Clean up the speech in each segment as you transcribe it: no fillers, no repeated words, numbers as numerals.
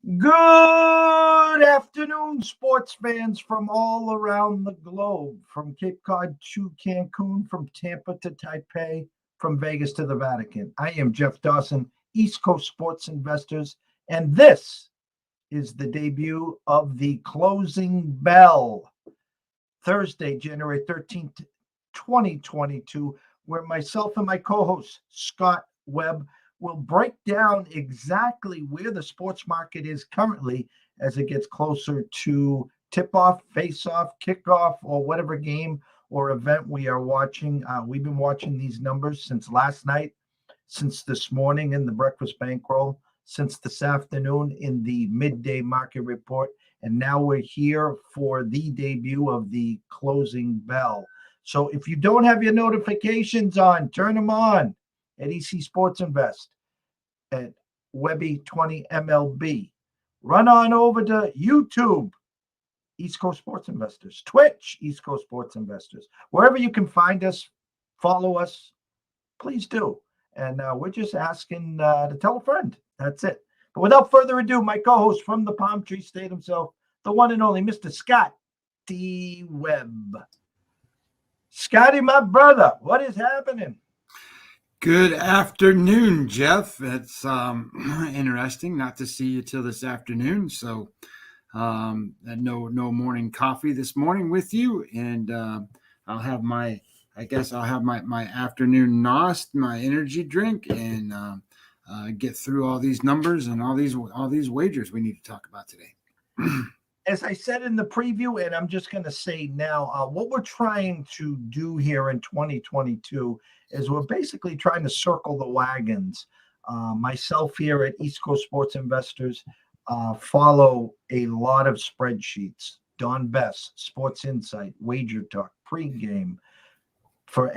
Good afternoon, sports fans from all around the globe, from Cape Cod to Cancun, from Tampa to Taipei, from Vegas to the Vatican. I am Jeff Dawson, East Coast Sports Investors, and this is the debut of the Closing Bell, Thursday, January 13th, 2022, where myself and my co-host, Scott Webb, will break down exactly where the sports market is currently as it gets closer to tip-off, face-off, kickoff, or whatever game or event we are watching. We've been watching these numbers since last night, since this morning in the breakfast bankroll, since this afternoon in the midday market report, and now we're here for the debut of the Closing Bell. So if you don't have your notifications on, turn them on at EC Sports Invest, at Webby20MLB. Run on over to YouTube, East Coast Sports Investors, Twitch, East Coast Sports Investors. Wherever you can find us, follow us, please do. And we're just asking to tell a friend. That's it. But without further ado, my co-host from the Palm Tree State himself, the one and only Mr. Scott D. Webb. Scotty, my brother, what is happening? Good afternoon, Jeff. It's interesting not to see you till this afternoon. So no morning coffee this morning with you, and I'll have my afternoon NOS, my energy drink, and get through all these numbers and all these wagers we need to talk about today. As I said in the preview, and I'm just going to say now, what we're trying to do here in 2022 is we're basically trying to circle the wagons. Myself here at East Coast Sports Investors follow a lot of spreadsheets. Don Best, Sports Insight, Wager Talk, Pregame, for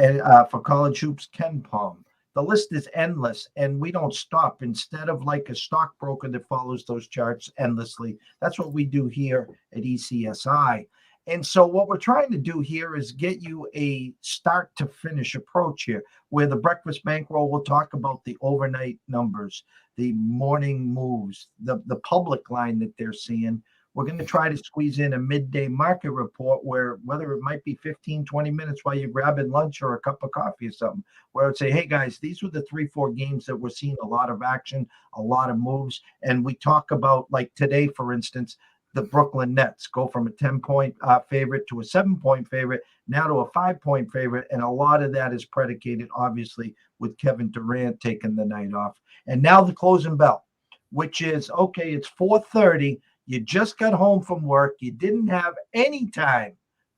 college hoops, Ken Palm. The list is endless, and we don't stop. Instead of like a stockbroker that follows those charts endlessly, that's what we do here at ECSI. And so what we're trying to do here is get you a start to finish approach here, where the breakfast bankroll will talk about the overnight numbers, the morning moves, the public line that they're seeing. We're going to try to squeeze in a midday market report where, whether it might be 15, 20 minutes while you're grabbing lunch or a cup of coffee or something, where I would say, hey guys, these were the 3-4 games that we're seeing a lot of action, a lot of moves. And we talk about, like today, for instance, the Brooklyn Nets go from a 10-point favorite to a 7-point favorite, now to a 5-point favorite. And a lot of that is predicated, obviously, with Kevin Durant taking the night off. And now the closing bell, which is, okay, it's 4:30. You just got home from work. You didn't have any time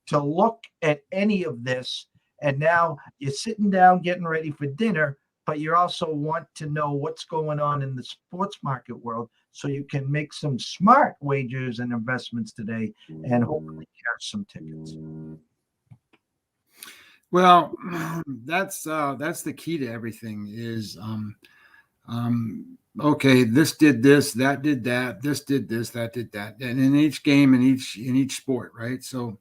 to look at any of this. And now you're sitting down getting ready for dinner, but you also want to know what's going on in the sports market world so you can make some smart wagers and investments today and hopefully catch some tickets. Well, that's the key to everything is okay, this did this, that did that, this did this, that did that, and in each game, in each sport, right? So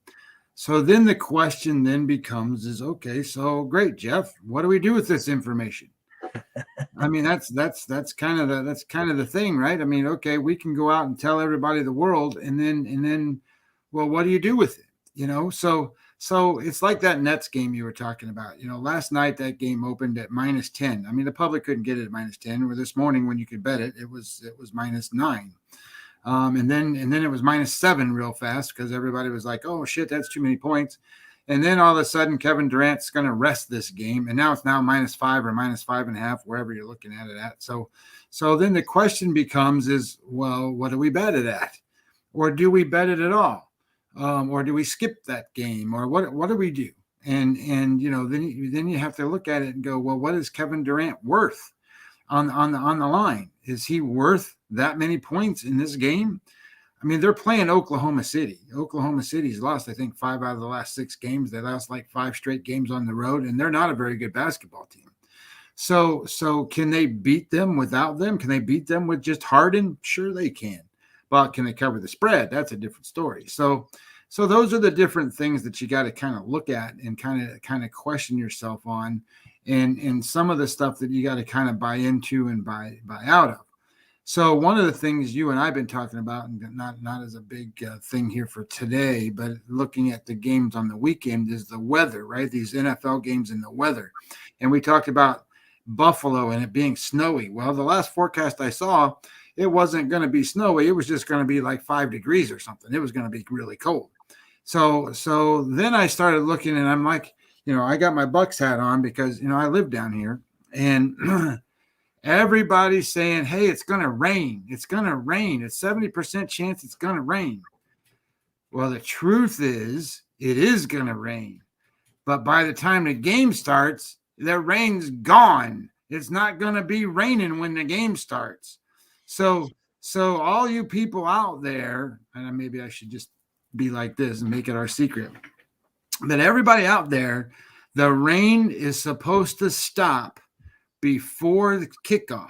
then the question then becomes is, okay, so great, Jeff, what do we do with this information? I mean, that's kind of the thing, right? I mean, okay, we can go out and tell everybody the world, and then, well, what do you do with it? So it's like that Nets game you were talking about. Last night that game opened at -10. I mean, the public couldn't get it at -10. Or this morning when you could bet it, it was -9. And then it was -7 real fast because everybody was like, oh shit, that's too many points. And then all of a sudden Kevin Durant's going to rest this game, and now it's now -5 or -5.5, wherever you're looking at it at. So then the question becomes is, well, what do we bet it at, or do we bet it at all? Or do we skip that game, or what do we do? And then you have to look at it and go, well, what is Kevin Durant worth on the line? Is he worth that many points in this game? I mean, they're playing Oklahoma City. Oklahoma City's lost, I think, 5 out of the last 6 games. They lost like 5 straight games on the road, and they're not a very good basketball team. So can they beat them without them? Can they beat them with just Harden? Sure they can. But can they cover the spread? That's a different story. So those are the different things that you got to kind of look at and kind of question yourself on, and some of the stuff that you got to kind of buy into and buy out of. So one of the things you and I've been talking about, and not as a big thing here for today, but looking at the games on the weekend, is the weather, right? These NFL games and the weather. And we talked about Buffalo and it being snowy. Well, the last forecast I saw, it wasn't going to be snowy. It was just going to be like 5 degrees or something. It was going to be really cold. So then I started looking and I'm like, I got my Bucks hat on because, I live down here and everybody's saying, hey, it's going to rain. It's going to rain. It's 70% chance it's going to rain. Well, the truth is it is going to rain. But by the time the game starts, the rain's gone. It's not going to be raining when the game starts. So all you people out there, and maybe I should just be like this and make it our secret, but everybody out there, the rain is supposed to stop before the kickoff.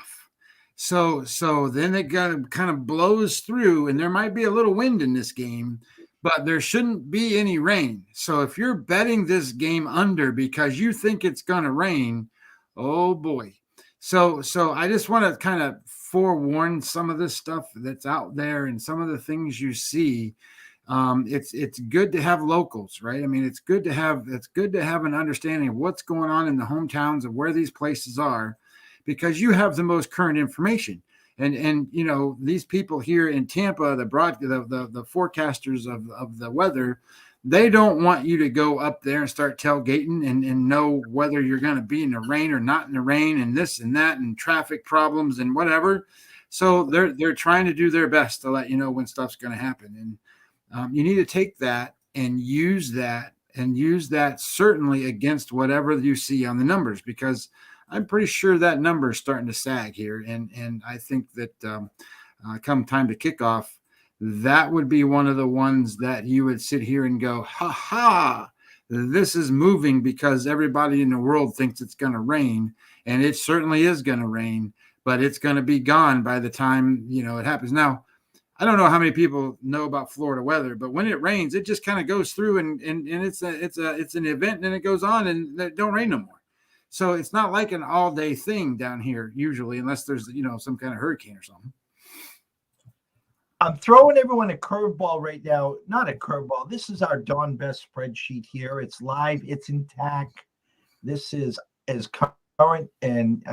So then it kind of blows through, and there might be a little wind in this game, but there shouldn't be any rain. So if you're betting this game under because you think it's going to rain, oh boy. So I just want to kind of forewarn some of this stuff that's out there and some of the things you see. It's good to have locals, right? I mean, it's good to have an understanding of what's going on in the hometowns of where these places are, because you have the most current information. And these people here in Tampa, the forecasters of the weather, they don't want you to go up there and start tailgating and know whether you're going to be in the rain or not in the rain and this and that and traffic problems and whatever. So they're trying to do their best to let you know when stuff's going to happen. And you need to take that and use that certainly against whatever you see on the numbers, because I'm pretty sure that number is starting to sag here. And I think that come time to kickoff, that would be one of the ones that you would sit here and go, ha, this is moving because everybody in the world thinks it's going to rain. And it certainly is going to rain, but it's going to be gone by the time, it happens. Now, I don't know how many people know about Florida weather, but when it rains, it just kind of goes through and it's an event and then it goes on and it don't rain no more. So it's not like an all day thing down here usually, unless there's, some kind of hurricane or something. I'm throwing everyone a curveball right now. Not a curveball. This is our Dawn Best spreadsheet here. It's live. It's intact. This is as current and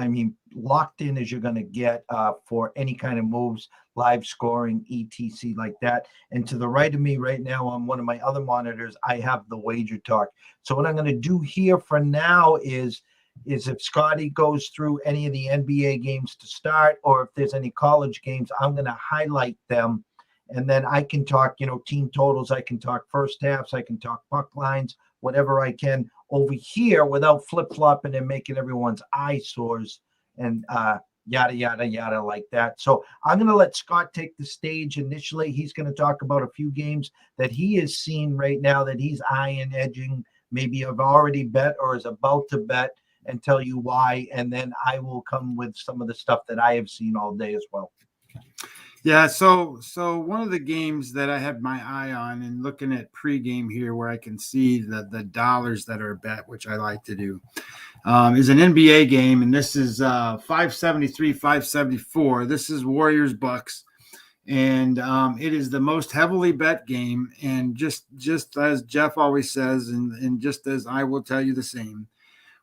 locked in as you're going to get for any kind of moves, live scoring, etc. like that. And to the right of me right now on one of my other monitors, I have the wager talk. So what I'm going to do here for now is if Scotty goes through any of the NBA games to start, or if there's any college games, I'm going to highlight them. And then I can talk, team totals. I can talk first halves. I can talk puck lines, whatever I can over here without flip-flopping and making everyone's eyesores and yada, yada, yada like that. So I'm going to let Scott take the stage initially. He's going to talk about a few games that he has seen right now that he's eyeing, edging, maybe have already bet or is about to bet, and tell you why. And then I will come with some of the stuff that I have seen all day as well. Yeah, so one of the games that I had my eye on and looking at pregame here where I can see the dollars that are bet, which I like to do, is an NBA game, and this is 573, 574. This is Warriors Bucks, and it is the most heavily bet game. And just as Jeff always says, and just as I will tell you the same,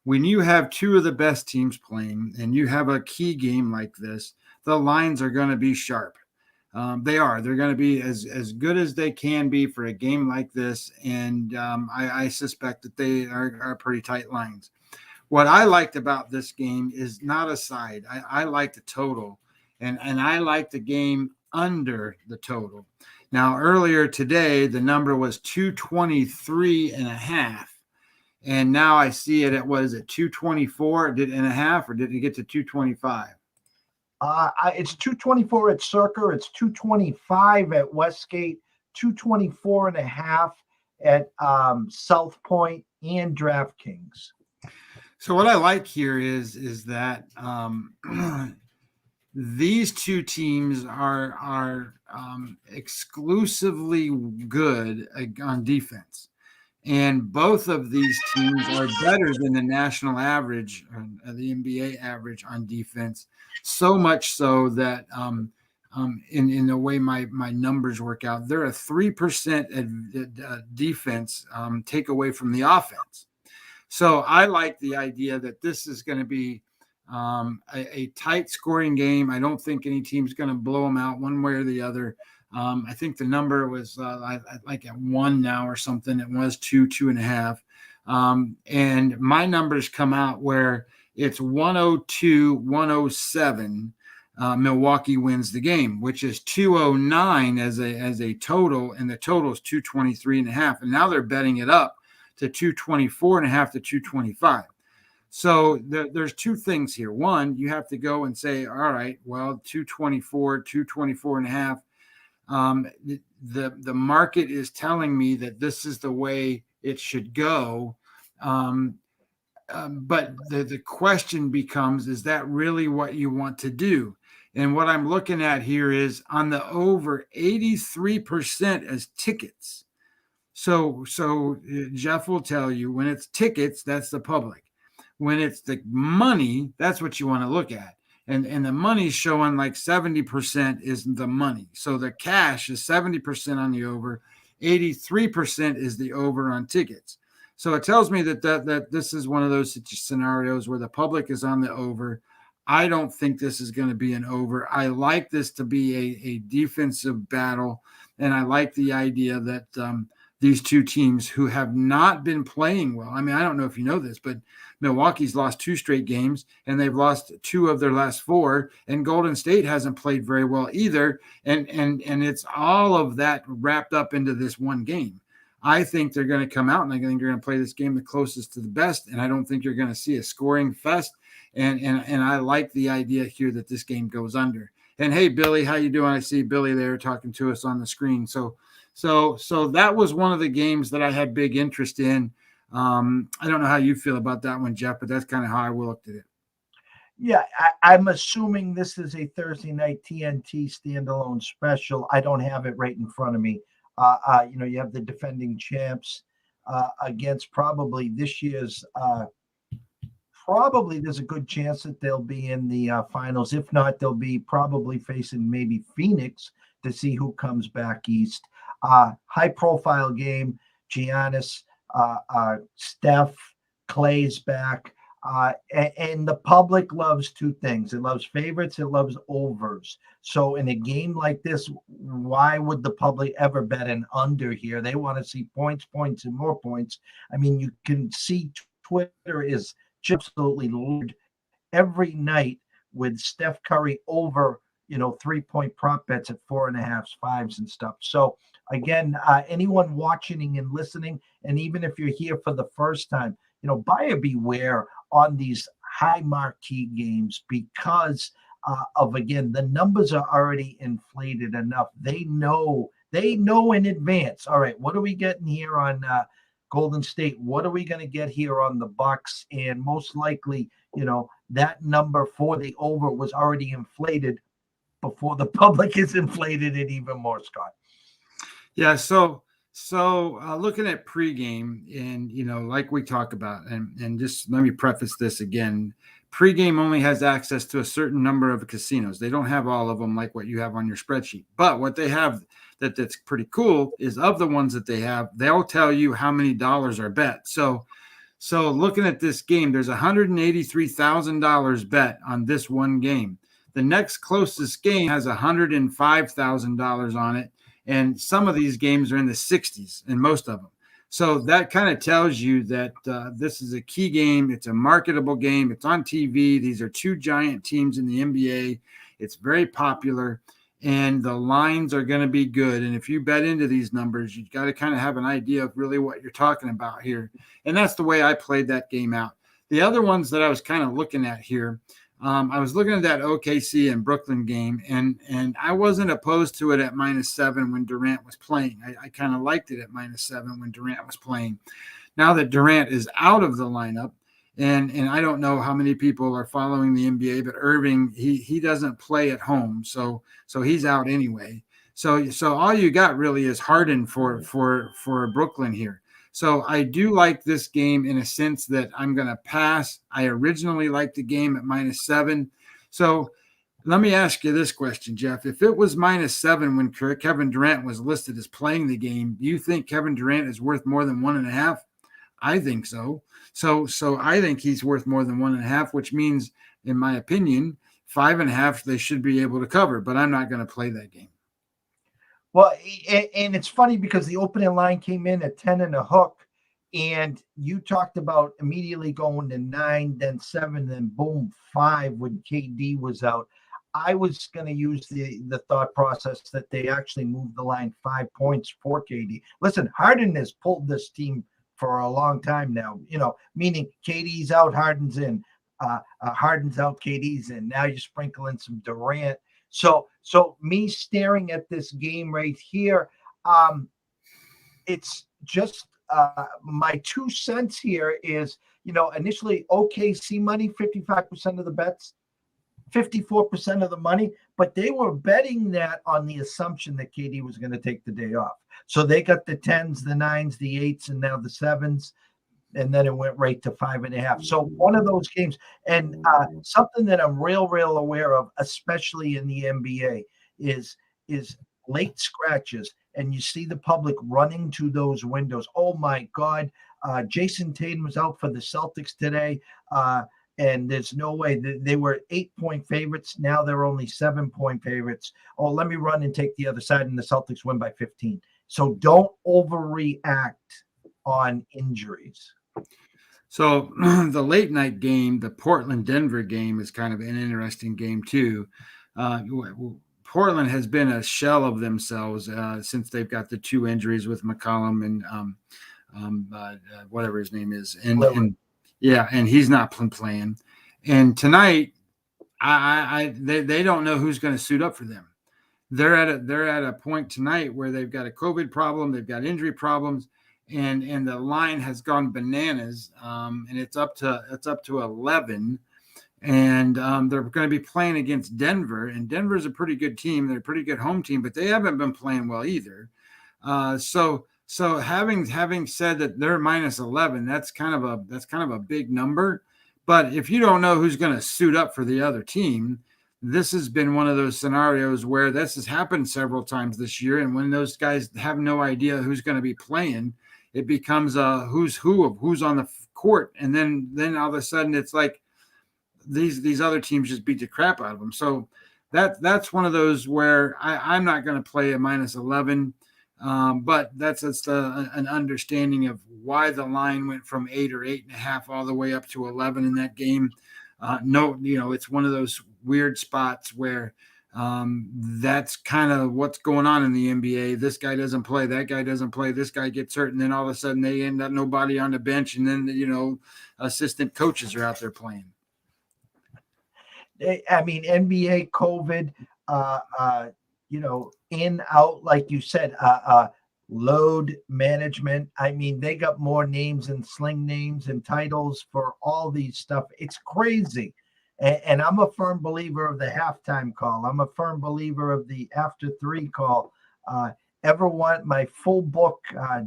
when you have two of the best teams playing and you have a key game like this, the lines are going to be sharp. They're going to be as good as they can be for a game like this. And I suspect that they are pretty tight lines. What I liked about this game is not a side. I like the total, and I like the game under the total. Now, earlier today, the number was 223.5. And now I see it. It was at 224 and a half, or did it get to 225? It's 224 at Circa. It's 225 at Westgate, 224 and a half at South Point and DraftKings. So what I like here is that these two teams are exclusively good on defense. And both of these teams are better than the national average, the NBA average on defense. So much so that in the way my numbers work out, they're a 3% defense take away from the offense. So I like the idea that this is going to be a tight scoring game. I don't think any team's going to blow them out one way or the other. I think the number was like at 1 now or something. It was 2.5. And my numbers come out where it's 102-107. Milwaukee wins the game, which is 209 as a total, and the total is 223.5. And now they're betting it up to 224.5 to 225. So there's two things here. One, you have to go and say, all right, well, 224.5. The market is telling me that this is the way it should go. But the question becomes, is that really what you want to do? And what I'm looking at here is on the over 83% as tickets. So Jeff will tell you when it's tickets, that's the public. When it's the money, that's what you want to look at. And the money's showing like 70% is the money. So the cash is 70% on the over, 83% is the over on tickets. So it tells me that this is one of those scenarios where the public is on the over. I don't think this is going to be an over. I like this to be a defensive battle, and I like the idea that these two teams who have not been playing well. I mean, I don't know if you know this, but Milwaukee's lost 2 straight games, and they've lost 2 of their last 4, and Golden State hasn't played very well either. And it's all of that wrapped up into this one game. I think they're going to come out, and I think they're going to play this game the closest to the best, and I don't think you're going to see a scoring fest. And I like the idea here that this game goes under. And hey, Billy, how you doing? I see Billy there talking to us on the screen. So that was one of the games that I had big interest in. I don't know how you feel about that one, Jeff, but that's kind of how I looked at it. Yeah, I'm assuming this is a Thursday night TNT standalone special. I don't have it right in front of me. You have the defending champs against probably this year's. Probably there's a good chance that they'll be in the finals. If not, they'll be probably facing maybe Phoenix to see who comes back east. High-profile game. Giannis, Steph, Clay's back. And the public loves 2 things. It loves favorites. It loves overs. So in a game like this, why would the public ever bet an under here? They want to see points, and more points. I mean, you can see Twitter is absolutely loaded every night with Steph Curry over, 3-point prop bets at 4.5, 5s and stuff. So again, anyone watching and listening, and even if you're here for the first time, buyer beware on these high marquee games because of, again, the numbers are already inflated enough. They know in advance. All right, what are we getting here on Golden State? What are we going to get here on the Bucks? And most likely, that number for the over was already inflated before the public is inflated it even more, Scott. Yeah. So looking at pregame, and like we talk about, and just let me preface this again. Pregame only has access to a certain number of casinos. They don't have all of them like what you have on your spreadsheet. But what they have that's pretty cool is of the ones that they have, they'll tell you how many dollars are bet. So looking at this game, there's $183,000 bet on this one game. The next closest game has $105,000 on it. And some of these games are in the 60s, and most of them. So that kind of tells you that this is a key game. It's a marketable game. It's on TV. These are 2 giant teams in the NBA. It's very popular, and the lines are going to be good. And if you bet into these numbers, you've got to kind of have an idea of really what you're talking about here. And that's the way I played that game out. The other ones that I was kind of looking at here, I was looking at that OKC and Brooklyn game, and I wasn't opposed to it at -7 when Durant was playing. I kind of liked it at -7 when Durant was playing. Now that Durant is out of the lineup, and I don't know how many people are following the NBA, but Irving, he doesn't play at home, so he's out anyway. So all you got really is Harden for Brooklyn here. So I do like this game in a sense that I'm going to pass. I originally liked the game at -7. So let me ask you this question, Jeff. If it was -7 when Kevin Durant was listed as playing the game, do you think Kevin Durant is worth more than 1.5? I think so. So I think he's worth more than 1.5, which means, in my opinion, 5.5 they should be able to cover. But I'm not going to play that game. Well, and it's funny because the opening line came in at 10 and a hook, and you talked about immediately going to 9, then 7, then boom, 5 when KD was out. I was going to use the thought process that they actually moved the line 5 points for KD. Listen, Harden has pulled this team for a long time now, meaning KD's out, Harden's in. Harden's out, KD's in. Now you're sprinkling some Durant. So me staring at this game right here, it's just my 2 cents here is, initially OKC money, 55% of the bets, 54% of the money, but they were betting that on the assumption that KD was going to take the day off. So they got the 10s, the 9s, the 8s, and now the 7s. And then it went right to 5.5. So one of those games, and something that I'm real aware of, especially in the NBA, is late scratches, and you see the public running to those windows. Oh my God, Jason Tatum was out for the Celtics today, and there's no way they were 8-point favorites. Now they're only 7-point favorites. Oh, let me run and take the other side, and the Celtics win by 15. So don't overreact on injuries. So the late night game, the Portland-Denver game, is kind of an interesting game too. Portland has been a shell of themselves since they've got the 2 injuries with McCollum and whatever his name is, and he's not playing. And tonight, they don't know who's going to suit up for them. They're at a point tonight where they've got a COVID problem, they've got injury problems. And the line has gone bananas, and it's up to 11, and they're going to be playing against Denver, and Denver's a pretty good team. They're a pretty good home team, but they haven't been playing well either. So having said that they're -11, that's kind of a big number. But if you don't know who's going to suit up for the other team, this has been one of those scenarios where this has happened several times this year, and when those guys have no idea who's going to be playing, it becomes a who's who of who's on the court. And then all of a sudden it's like these other teams just beat the crap out of them. So that's one of those where I'm not going to play a -11. But that's just an understanding of why the line went from 8 or 8.5 all the way up to 11 in that game. It's one of those weird spots where that's kind of what's going on in the NBA. This guy doesn't play, that guy doesn't play, this guy gets hurt, and then all of a sudden they end up nobody on the bench, and then assistant coaches are out there playing. I mean, NBA, COVID, in, out, like you said, load management. I mean, they got more names and sling names and titles for all these stuff. It's crazy. And I'm a firm believer of the halftime call. I'm a firm believer of the after 3 call. Ever want my full book,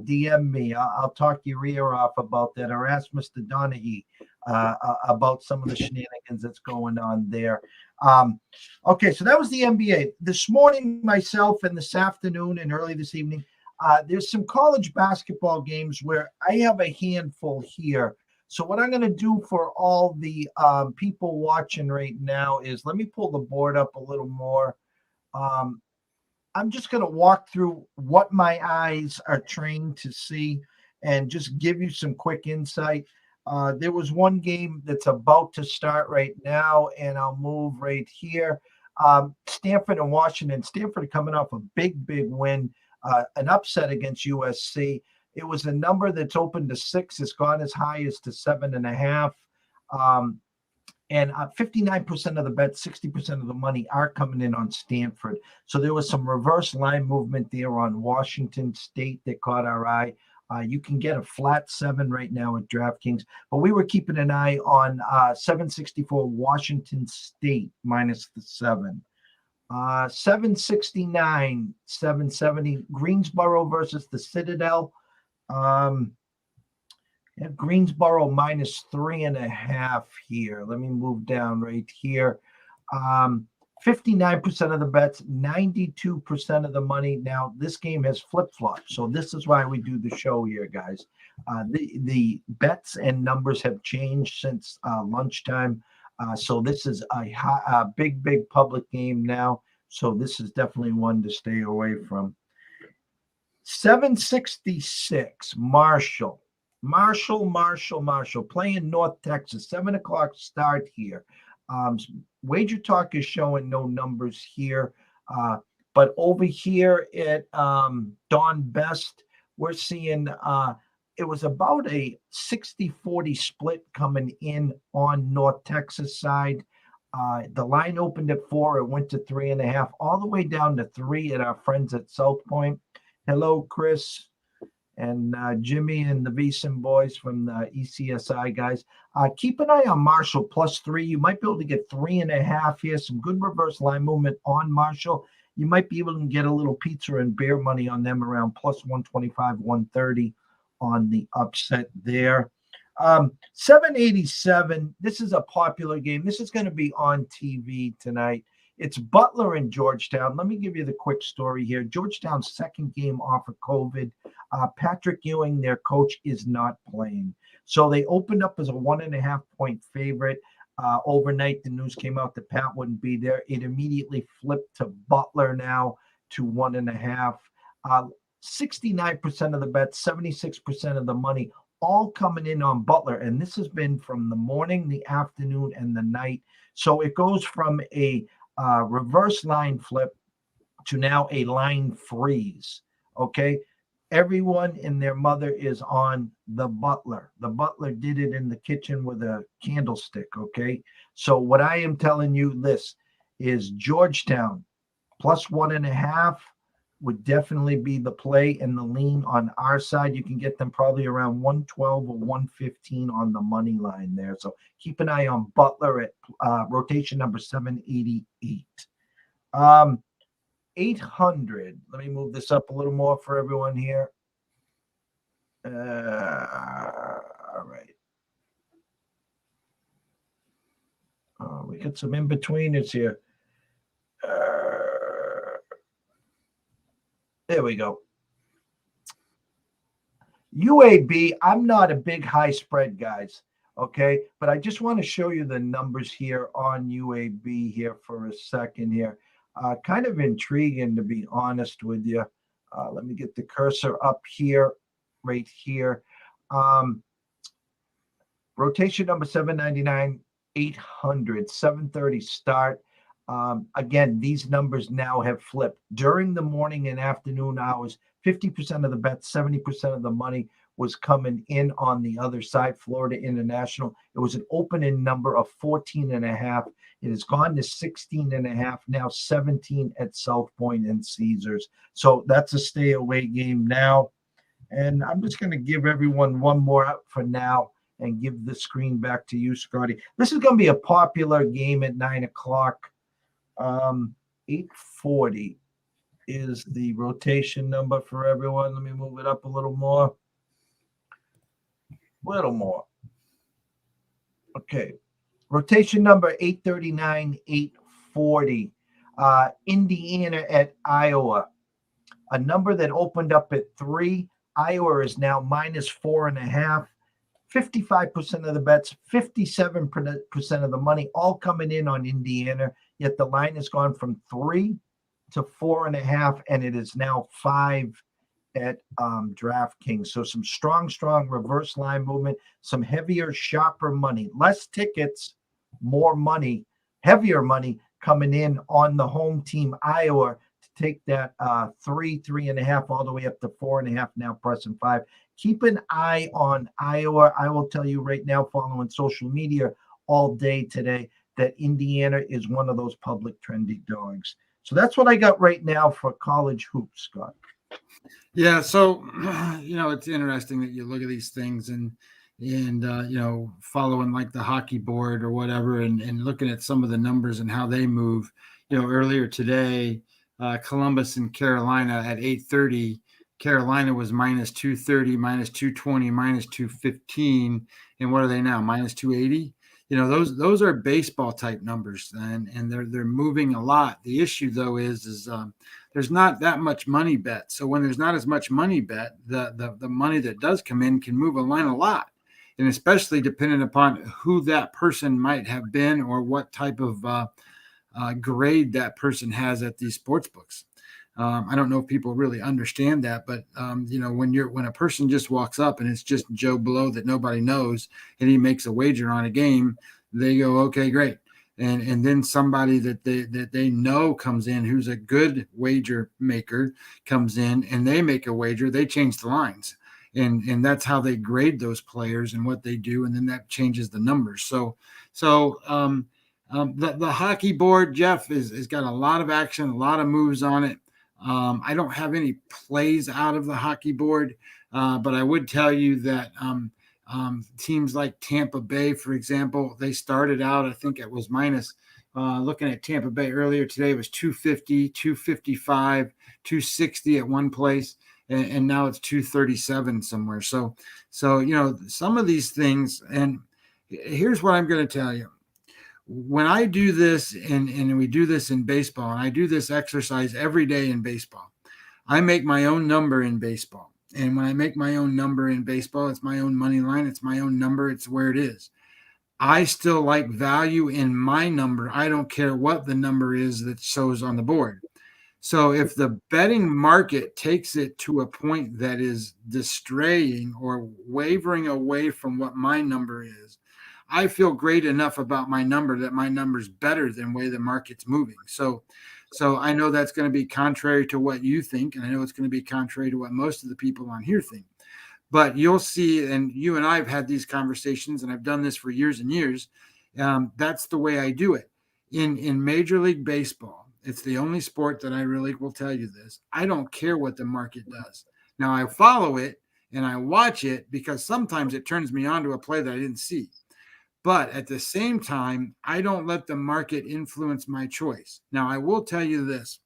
DM me. I'll talk your ear off about that, or ask Mr. Donaghy about some of the shenanigans that's going on there. Okay, so that was the NBA. This morning, myself, and this afternoon and early this evening, there's some college basketball games where I have a handful here. So what I'm going to do for all the people watching right now is, let me pull the board up a little more. I'm just going to walk through what my eyes are trained to see and just give you some quick insight. There was one game that's about to start right now, and I'll move right here. Stanford and Washington. Stanford coming off a big win, an upset against USC. It was a number that's opened to 6. It's gone as high as to 7.5. And 59% of the bets, 60% of the money are coming in on Stanford. So there was some reverse line movement there on Washington State that caught our eye. You can get a flat 7 right now at DraftKings, but we were keeping an eye on 764 Washington State minus the 7. 769, 770 Greensboro versus the Citadel. And Greensboro -3.5 here. Let me move down right here. 59% of the bets, 92% of the money. Now, this game has flip-flopped, so this is why we do the show here, guys. The bets and numbers have changed since lunchtime, so this is a big public game now, so this is definitely one to stay away from. 766, Marshall, playing North Texas, 7 o'clock start here. Wager Talk is showing no numbers here, but over here at Dawn Best, we're seeing it was about a 60-40 split coming in on North Texas side. The line opened at 4, it went to 3.5, all the way down to 3 at our friends at South Point. Hello, Chris and Jimmy and the Veasan boys from the ECSI guys. Keep an eye on Marshall +3. You might be able to get 3.5 here. Some good reverse line movement on Marshall. You might be able to get a little pizza and beer money on them around +125, 130 on the upset there. 787. This is a popular game. This is going to be on TV tonight. It's Butler and Georgetown. Let me give you the quick story here. Georgetown's second game off of COVID. Patrick Ewing, their coach, is not playing. So they opened up as a 1.5-point favorite. Overnight, the news came out that Pat wouldn't be there. It immediately flipped to Butler now to 1.5. 69% of the bets, 76% of the money, all coming in on Butler. And this has been from the morning, the afternoon, and the night. So it goes from a reverse line flip to now a line freeze. Okay. Everyone and their mother is on the Butler. The Butler did it in the kitchen with a candlestick. Okay. So what I am telling you, this is Georgetown +1.5 would definitely be the play, and the lean on our side. You can get them probably around 112 or 115 on the money line there. So keep an eye on Butler at rotation number 788. 800. Let me move this up a little more for everyone here. All right. We got some in-betweeners here. There we go. UAB, I'm not a big high spread, guys. Okay. But I just want to show you the numbers here on UAB here for a second here. Kind of intriguing, to be honest with you. Let me get the cursor up here, right here. Rotation number 799, 800, 730 start. Again, these numbers now have flipped. During the morning and afternoon hours, 50% of the bets, 70% of the money was coming in on the other side, Florida International. It was an opening number of 14.5. It has gone to 16.5, now 17 at South Point and Caesars. So that's a stay away game now. And I'm just going to give everyone one more up for now and give the screen back to you, Scotty. This is going to be a popular game at 9 o'clock. 840 is the rotation number for everyone. Let me move it up a little more. Okay. Rotation number 839, 840. Indiana at Iowa. A number that opened up at 3. Iowa is now -4.5. 55% of the bets, 57% of the money, all coming in on Indiana. Yet the line has gone from 3 to 4.5, and it is now 5 at DraftKings. So some strong reverse line movement, some heavier, sharper money, less tickets, more money, heavier money coming in on the home team, Iowa, to take that 3.5, all the way up to 4.5, now pressing 5. Keep an eye on Iowa. I will tell you right now, following social media all day today, that Indiana is one of those public trendy dogs. So that's what I got right now for college hoops, Scott. Yeah. So, it's interesting that you look at these things and following like the hockey board or whatever, and looking at some of the numbers and how they move. Earlier today, Columbus and Carolina at 8:30, Carolina was minus 230, minus 220, minus 215. And what are they now? Minus 280. Those are baseball type numbers, and they're moving a lot. The issue though is there's not that much money bet. So when there's not as much money bet, the money that does come in can move a line a lot. And especially depending upon who that person might have been or what type of grade that person has at these sports books. I don't know if people really understand that, but when a person just walks up and it's just Joe Blow that nobody knows, and he makes a wager on a game, they go, okay, great. And then somebody that they know comes in, who's a good wager maker, comes in and they make a wager, they change the lines. And that's how they grade those players and what they do. And then that changes the numbers. So the hockey board, Jeff, is got a lot of action, a lot of moves on it. I don't have any plays out of the hockey board, but I would tell you that teams like Tampa Bay, for example, they started out, I think it was minus, looking at Tampa Bay earlier today, it was 250, 255, 260 at one place, and now it's 237 somewhere. So some of these things, and here's what I'm going to tell you. When I do this, and we do this in baseball, and I do this exercise every day in baseball, I make my own number in baseball. And when I make my own number in baseball, it's my own money line. It's my own number. It's where it is. I still like value in my number. I don't care what the number is that shows on the board. So if the betting market takes it to a point that is distraying or wavering away from what my number is, I feel great enough about my number that my number is better than the way the market's moving. So I know that's going to be contrary to what you think, and I know it's going to be contrary to what most of the people on here think. But you'll see, and you and I have had these conversations, and I've done this for years and years. That's the way I do it. In Major League Baseball, it's the only sport that I really will tell you this. I don't care what the market does. Now, I follow it, and I watch it because sometimes it turns me on to a play that I didn't see. But at the same time, I don't let the market influence my choice. Now, I will tell you this.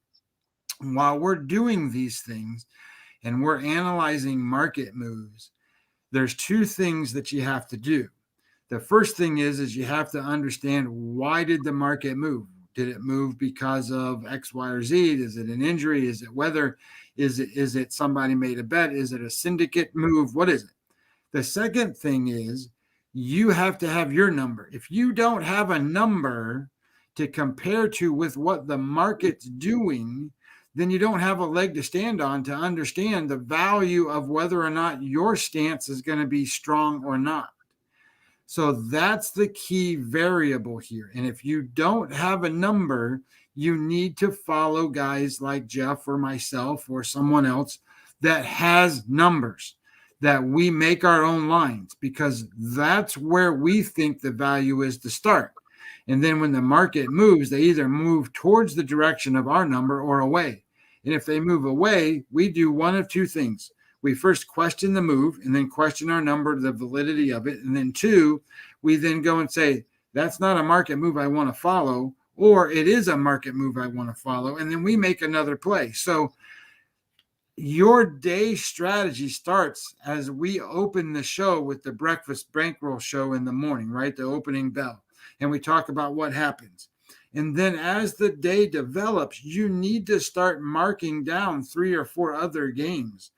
While we're doing these things and we're analyzing market moves, there's two things that you have to do. The first thing is you have to understand, why did the market move? Did it move because of X, Y, or Z? Is it an injury? Is it weather? Is it somebody made a bet? Is it a syndicate move? What is it? The second thing is, you have to have your number. If you don't have a number to compare to with what the market's doing, then you don't have a leg to stand on to understand the value of whether or not your stance is going to be strong or not. So that's the key variable here. And if you don't have a number, you need to follow guys like Jeff or myself or someone else that has numbers, that we make our own lines, because that's where we think the value is to start. And then when the market moves, they either move towards the direction of our number or away. And if they move away, we do one of two things. We first question the move and then question our number, the validity of it. And then two, we then go and say, that's not a market move I want to follow, or it is a market move I want to follow. And then we make another play. So your day strategy starts as we open the show with the breakfast bankroll show in the morning, right? The opening bell. And we talk about what happens. And then as the day develops, you need to start marking down 3 or 4 other games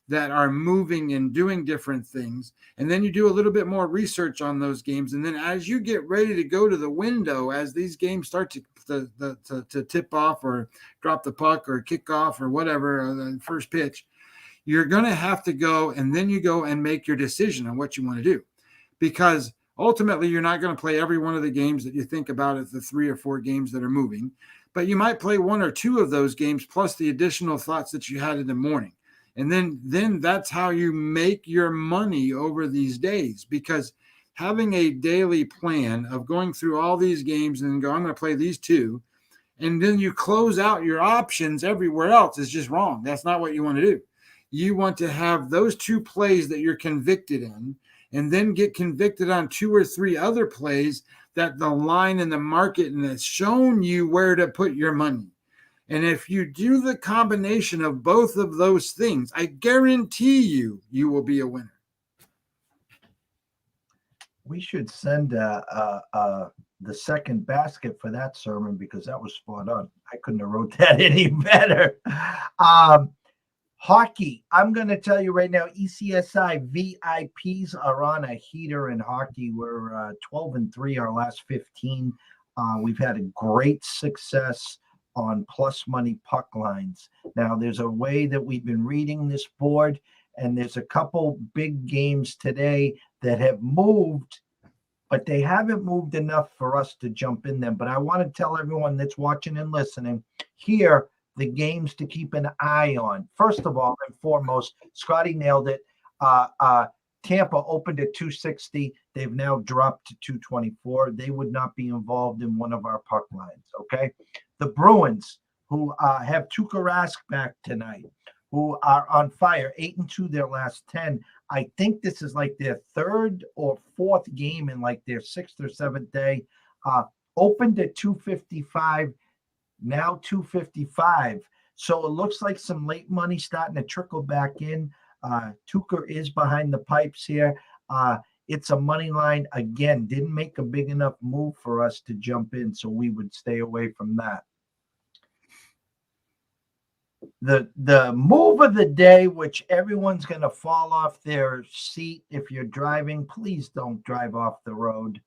that are moving and doing different things. And then you do a little bit more research on those games. And then as you get ready to go to the window, as these games start to tip off or drop the puck or kick off or whatever, the first pitch, you're going to have to go, and then you go and make your decision on what you want to do. Because ultimately, you're not going to play every one of the games that you think about as the 3 or 4 games that are moving, but you might play 1 or 2 of those games plus the additional thoughts that you had in the morning. And then that's how you make your money over these days, because having a daily plan of going through all these games and then go, I'm going to play these 2, and then you close out your options everywhere else is just wrong. That's not what you want to do. You want to have those 2 plays that you're convicted in, and then get convicted on 2 or 3 other plays that the line in the market and has shown you where to put your money. And if you do the combination of both of those things, I guarantee you will be a winner. We should send the second basket for that sermon because that was spot on. I couldn't have wrote that any better. Hockey, I'm going to tell you right now, ECSI VIPs are on a heater in hockey. We're 12-3 our last 15. We've had a great success on plus money puck lines. Now, there's a way that we've been reading this board, and there's a couple big games today that have moved, but they haven't moved enough for us to jump in them. But I want to tell everyone that's watching and listening here the games to keep an eye on. First of all and foremost, Scotty nailed it. Tampa opened at 260. They've now dropped to 224. They would not be involved in one of our puck lines, okay? The Bruins, who have Tuukka Rask back tonight, who are on fire, 8-2 their last 10. I think this is like their third or fourth game in like their sixth or seventh day. Opened at 255, now 255. So it looks like some late money starting to trickle back in. Tuukka is behind the pipes here. It's a money line. Again, didn't make a big enough move for us to jump in, so we would stay away from that. The move of the day, which everyone's going to fall off their seat if you're driving, please don't drive off the road.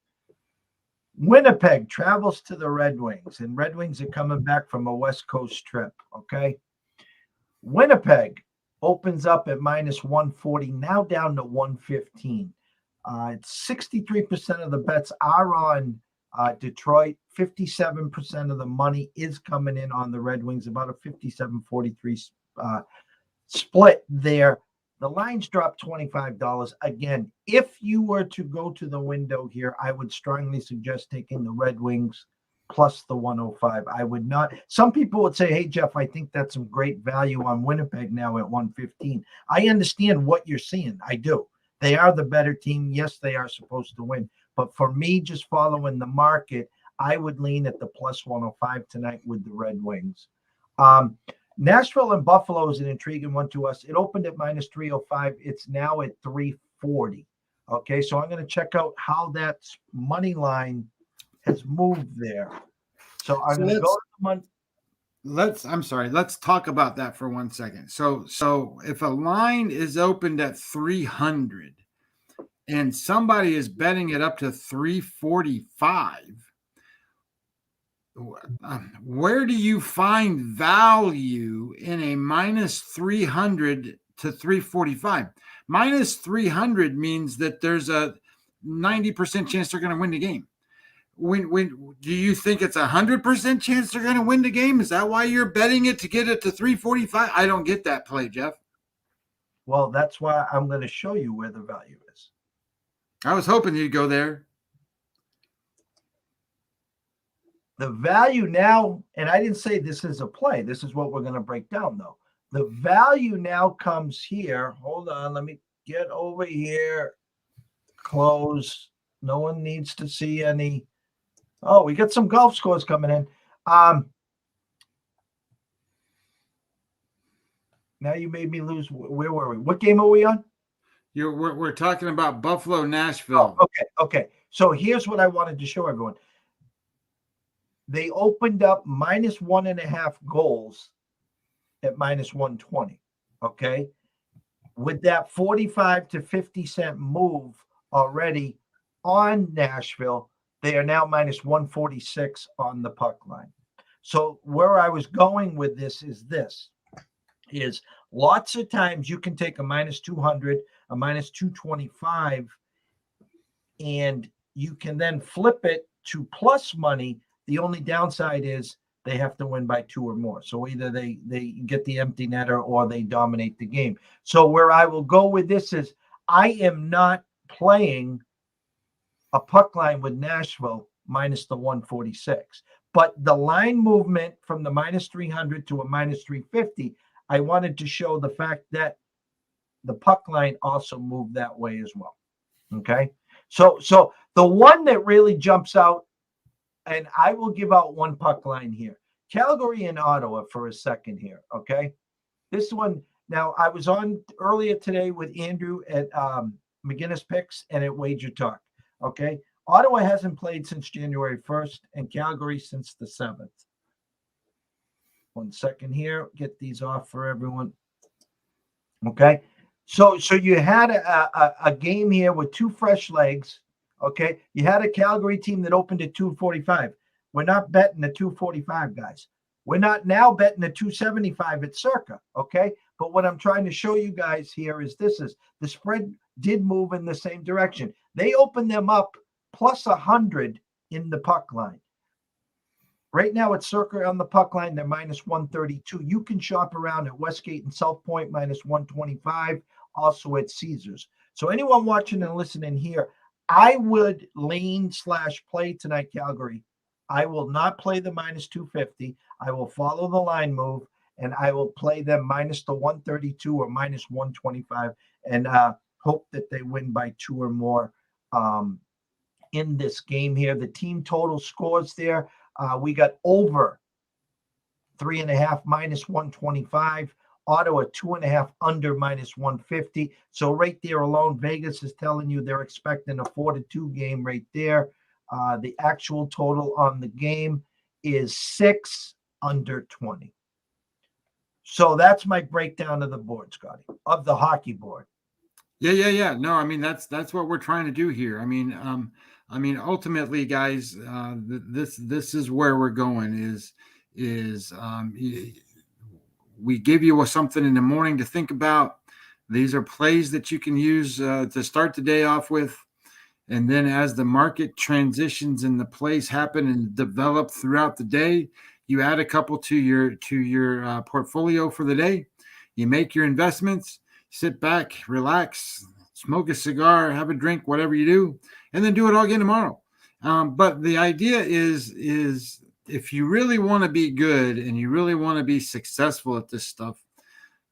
Winnipeg travels to the Red Wings, and Red Wings are coming back from a West Coast trip, okay? Winnipeg opens up at minus 140, now down to 115. It's 63% of the bets are on Detroit. 57% of the money is coming in on the Red Wings, about a 57-43 split there. The lines dropped $25. Again, if you were to go to the window here, I would strongly suggest taking the Red Wings plus the 105. I would not. Some people would say, hey, Jeff, I think that's some great value on Winnipeg now at 115. I understand what you're seeing. I do. They are the better team. Yes, they are supposed to win. But for me, just following the market, I would lean at the plus 105 tonight with the Red Wings. Nashville and Buffalo is an intriguing one to us. It opened at minus 305. It's now at 340. Okay, so I'm going to check out how that money line has moved there. So I'm going to go to the money. Let's talk about that for 1 second. So if a line is opened at 300 and somebody is betting it up to 345, where do you find value in a minus 300 to 345? Minus 300 means that there's a 90% chance they're going to win the game. When do you think it's 100% chance they're going to win the game? Is that why you're betting it to get it to 345? I don't get that play, Jeff. Well, that's why I'm going to show you where the value is. I was hoping you'd go there. The value now, and I didn't say this is a play. This is what we're going to break down, though. The value now comes here. Hold on. Let me get over here. Close. No one needs to see any. Oh, we got some golf scores coming in. Now you made me lose. Where were we? What game are we on? We're talking about Buffalo, Nashville. Oh, okay. So here's what I wanted to show everyone. They opened up minus 1.5 goals at minus 120. Okay. With that 45 to 50 cent move already on Nashville, they are now minus 146 on the puck line. So where I was going with this is lots of times you can take a minus 200, a minus 225, and you can then flip it to plus money. The only downside is they have to win by 2 or more. So either they get the empty netter or they dominate the game. So where I will go with this is I am not playing a puck line with Nashville minus the 146. But the line movement from the minus 300 to a minus 350, I wanted to show the fact that the puck line also moved that way as well. Okay. So the one that really jumps out, and I will give out one puck line here. Calgary and Ottawa for a second here, okay? This one, now I was on earlier today with Andrew at McGinnis Picks and at Wager Talk, okay? Ottawa hasn't played since January 1st and Calgary since the 7th. 1 second here, get these off for everyone. Okay, so you had a game here with two fresh legs. Okay, you had a Calgary team that opened at 245. We're not betting the 245, guys. We're not now betting the 275 at Circa. Okay, but what I'm trying to show you guys here is the spread did move in the same direction. They opened them up plus 100 in the puck line. Right now at Circa on the puck line, they're minus 132. You can shop around at Westgate and South Point minus 125, also at Caesars. So anyone watching and listening here, I would lean/play tonight, Calgary. I will not play the minus 250. I will follow the line move, and I will play them minus the 132 or minus 125 and hope that they win by 2 or more in this game here. The team total scores there. We got over 3.5 minus 125. Ottawa 2.5 under minus 150. So right there alone, Vegas is telling you they're expecting a 4-2 game right there. The actual total on the game is 6 under 20. So that's my breakdown of the board, Scotty, of the hockey board. Yeah. No, I mean that's what we're trying to do here. I mean, ultimately, guys, this is where we're going. We give you something in the morning to think about. These are plays that you can use to start the day off with, and then as the market transitions and the plays happen and develop throughout the day, you add a couple to your portfolio for the day. You make your investments. Sit back, relax, smoke a cigar, have a drink, whatever you do, and then do it all again tomorrow. But the idea is if you really want to be good and you really want to be successful at this stuff,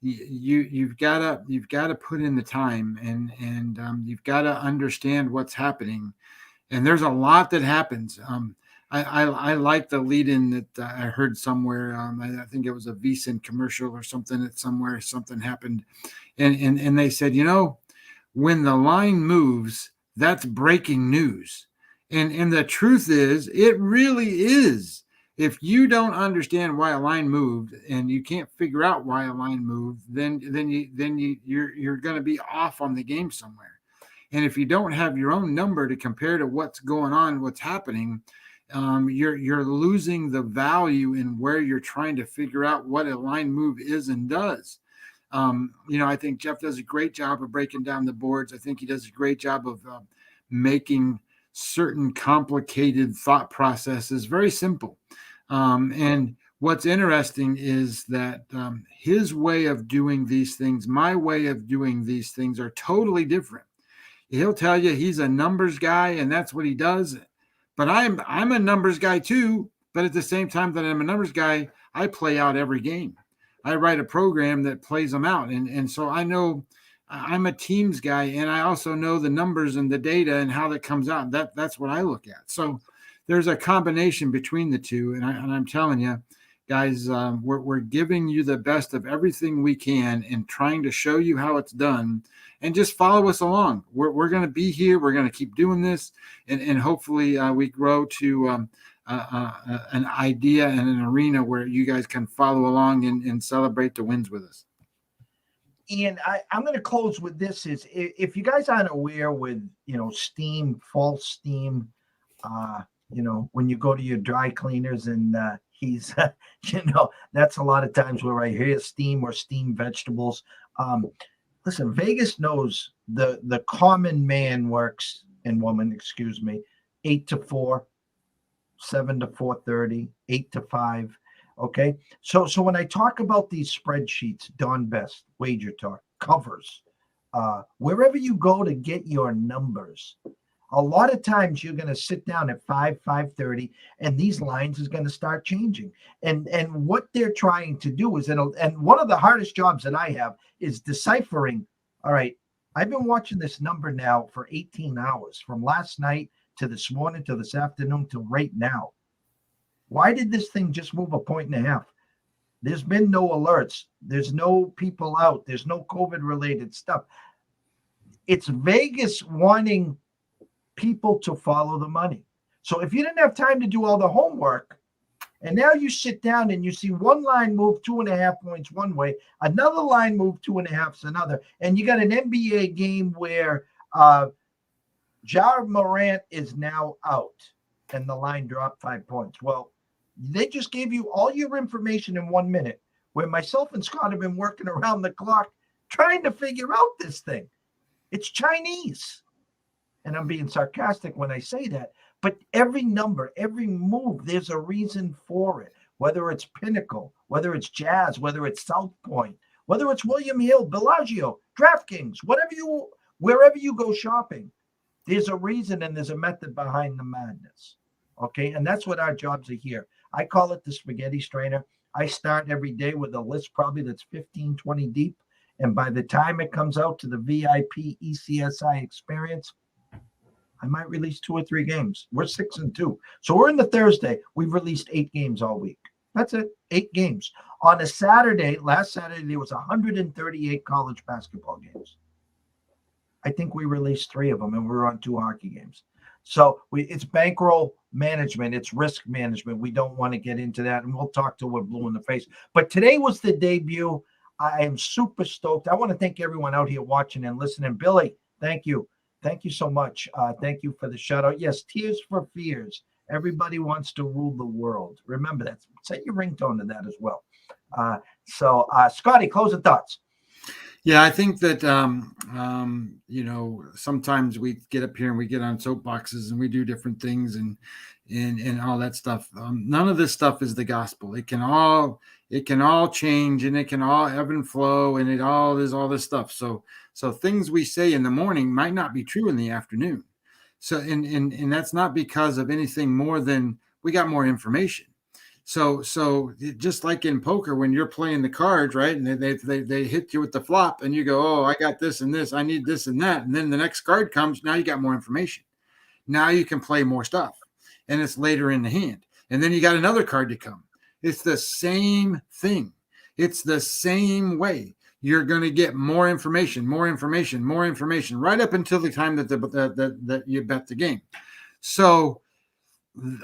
you've got to put in the time and you've got to understand what's happening. And there's a lot that happens. I like the lead-in that I heard somewhere. I think it was a VSiN commercial or something that somewhere something happened. And they said, when the line moves, that's breaking news. And the truth is, it really is. If you don't understand why a line moved and you can't figure out why a line moved, then you're going to be off on the game somewhere. And if you don't have your own number to compare to what's going on, what's happening, you're losing the value in where you're trying to figure out what a line move is and does. I think Jeff does a great job of breaking down the boards. I think he does a great job of making certain complicated thought processes very simple. And what's interesting is that his way of doing these things, my way of doing these things are totally different. He'll tell you he's a numbers guy and that's what he does. But I'm a numbers guy too. But at the same time that I'm a numbers guy, I play out every game. I write a program that plays them out. And so I know I'm a teams guy, and I also know the numbers and the data and how that comes out. That's what I look at. So there's a combination between the two. And I'm telling you, guys, we're giving you the best of everything we can and trying to show you how it's done. And just follow us along. We're going to be here. We're going to keep doing this. And hopefully we grow to an idea and an arena where you guys can follow along and celebrate the wins with us. Ian, I'm going to close with this. Is if you guys aren't aware with, steam, false steam, when you go to your dry cleaners and he's, that's a lot of times where I hear steam or steamed vegetables. Listen, Vegas knows the common man works and woman, 8 to 4, 7 to 4:30, 8 to 5. Okay. So when I talk about these spreadsheets, Don Best, Wager Talk, covers, wherever you go to get your numbers, a lot of times you're going to sit down at 5:30, and these lines is going to start changing. And what they're trying to do is, and one of the hardest jobs that I have is deciphering. All right, I've been watching this number now for 18 hours, from last night to this morning to this afternoon to right now. Why did this thing just move a point and a half? There's been no alerts. There's no people out. There's no COVID related stuff. It's Vegas wanting people to follow the money. So if you didn't have time to do all the homework, and now you sit down and you see one line move 2.5 points one way, another line move 2.5 another, and you got an NBA game where Ja Morant is now out and the line dropped 5 points. Well, they just gave you all your information in 1 minute, where myself and Scott have been working around the clock trying to figure out this thing. It's Chinese. And I'm being sarcastic when I say that. But every number, every move, there's a reason for it. Whether it's Pinnacle, whether it's Jazz, whether it's South Point, whether it's William Hill, Bellagio, DraftKings, wherever you go shopping, there's a reason and there's a method behind the madness. Okay. And that's what our jobs are here. I call it the spaghetti strainer. I start every day with a list probably that's 15, 20 deep. And by the time it comes out to the VIP ECSI experience, I might release 2 or 3 games. We're 6-2. So we're in the Thursday. We've released 8 games all week. That's it. 8 games. On a Saturday, last Saturday, there was 138 college basketball games. I think we released 3 of them, and we were on 2 hockey games. So it's bankroll management. It's risk management. We don't want to get into that, and we'll talk till we're blue in the face. But today was the debut. I am super stoked. I want to thank everyone out here watching and listening. Billy, thank you. Thank you so much. Thank you for the shout out. Yes, Tears for Fears. Everybody wants to rule the world. Remember that. Set your ringtone to that as well. So, Scotty, closing thoughts. Yeah, I think that, sometimes we get up here and we get on soapboxes and we do different things and all that stuff. None of this stuff is the gospel. It can all change and it can all ebb and flow and it all is all this stuff. So things we say in the morning might not be true in the afternoon. So, and that's not because of anything more than we got more information. So just like in poker, when you're playing the cards, right, and they hit you with the flop, and you go, oh, I got this and this, I need this and that, and then the next card comes. Now you got more information. Now you can play more stuff, and it's later in the hand, and then you got another card to come. It's the same thing. It's the same way. You're going to get more information, right up until the time that you bet the game. So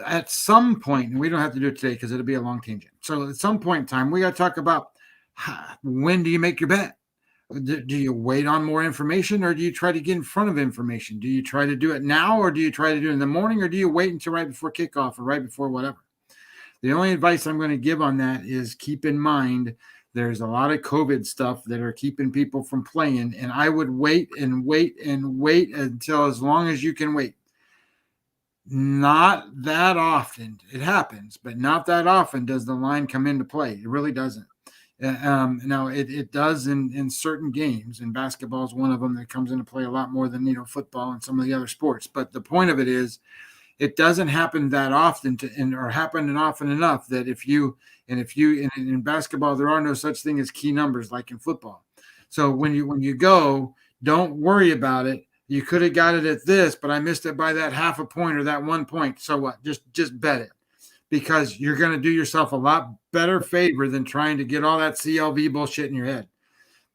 at some point, and we don't have to do it today because it'll be a long tangent. So at some point in time, we got to talk about when do you make your bet? Do you wait on more information, or do you try to get in front of information? Do you try to do it now, or do you try to do it in the morning, or do you wait until right before kickoff or right before whatever? The only advice I'm going to give on that is keep in mind there's a lot of COVID stuff that are keeping people from playing, and I would wait until as long as you can wait. Not that often it happens, but not that often does the line come into play. It really doesn't. Now it does in certain games, and basketball is one of them that comes into play a lot more than football and some of the other sports. But the point of it is, it doesn't happen that often or happen often enough that if you in basketball there are no such thing as key numbers like in football. So when you go, don't worry about it. You could have got it at this, but I missed it by that half a point or that 1 point. So what? Just bet it, because you're going to do yourself a lot better favor than trying to get all that CLV bullshit in your head.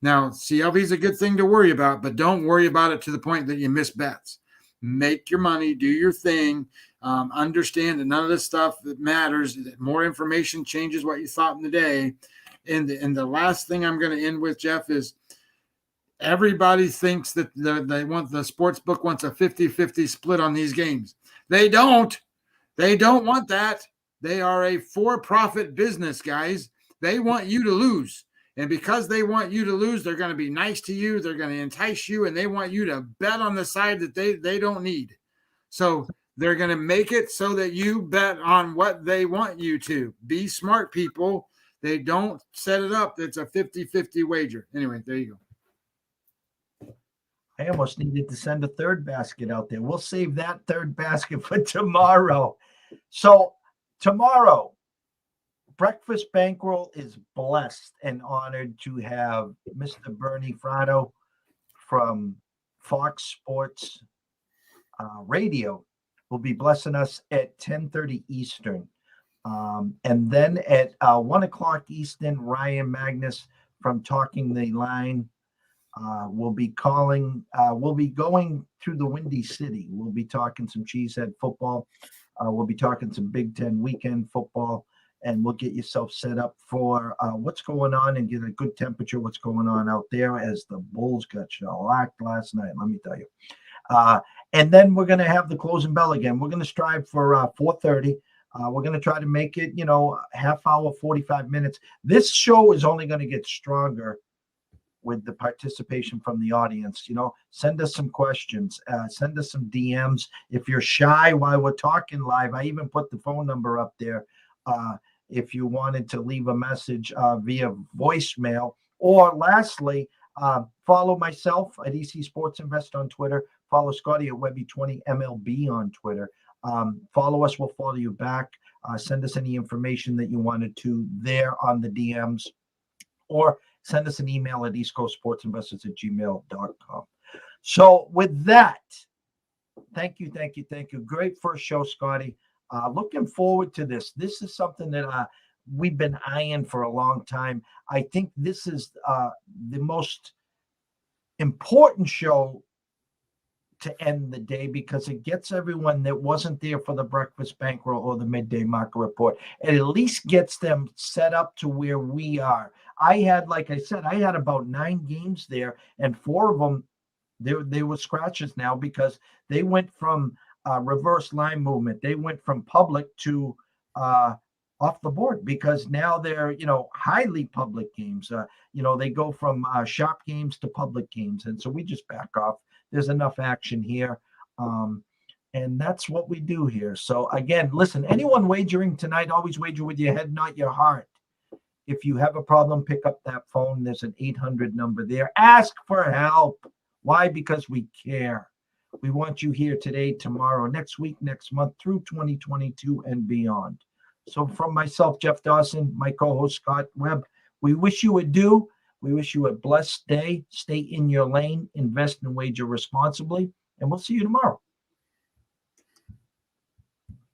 Now, CLV is a good thing to worry about, but don't worry about it to the point that you miss bets. Make your money, do your thing. Understand that none of this stuff that matters. That more information changes what you thought in the day. And the last thing I'm going to end with, Jeff, is everybody thinks that the sports book wants a 50-50 split on these games. They don't. They don't want that. They are a for-profit business, guys. They want you to lose. And because they want you to lose, they're going to be nice to you. They're going to entice you, and they want you to bet on the side that they don't need. So they're going to make it so that you bet on what they want you to. Be smart, people. They don't set it up. It's a 50-50 wager. Anyway, there you go. I almost needed to send a third basket out there. We'll save that third basket for tomorrow. So tomorrow, Breakfast Bankroll is blessed and honored to have Mr. Bernie Fratto from Fox Sports Radio will be blessing us at 10:30 Eastern. And then at 1 o'clock Eastern, Ryan Magnus from Talking the Line will be calling. We'll be going through the Windy City. We'll be talking some Cheesehead football. We'll be talking some Big Ten weekend football, and we'll get yourself set up for what's going on and get a good temperature, what's going on out there as the Bulls got shellacked last night, let me tell you. And then we're going to have the closing bell again. We're going to strive for 4:30. We're going to try to make it, half hour, 45 minutes. This show is only going to get stronger with the participation from the audience. Send us some questions, send us some DMs. If you're shy while we're talking live, I even put the phone number up there. If you wanted to leave a message via voicemail, or lastly, follow myself at EC Sports Invest on Twitter. Follow Scotty at Webby20 MLB on Twitter. Follow us, we'll follow you back. Send us any information that you wanted to there on the DMs, or send us an email at eastcoastsportsinvestors@gmail.com. So with that, thank you. Great first show, Scotty. Looking forward to this. This is something that we've been eyeing for a long time. I think this is the most important show to end the day, because it gets everyone that wasn't there for the breakfast bankroll or the midday market report. It at least gets them set up to where we are. Like I said, I had about 9 games there, and 4 of them, they were scratches now, because they went from reverse line movement. They went from public to off the board, because now they're, highly public games. They go from sharp games to public games. And so we just back off. There's enough action here. And that's what we do here. So again, listen, anyone wagering tonight, always wager with your head, not your heart. If you have a problem, pick up that phone. There's an 800 number there. Ask for help. Why? Because we care. We want you here today, tomorrow, next week, next month, through 2022 and beyond. So from myself, Jeff Dawson, my co-host Scott Webb, we wish you adieu. We wish you a blessed day. Stay in your lane, invest and wager responsibly, and we'll see you tomorrow.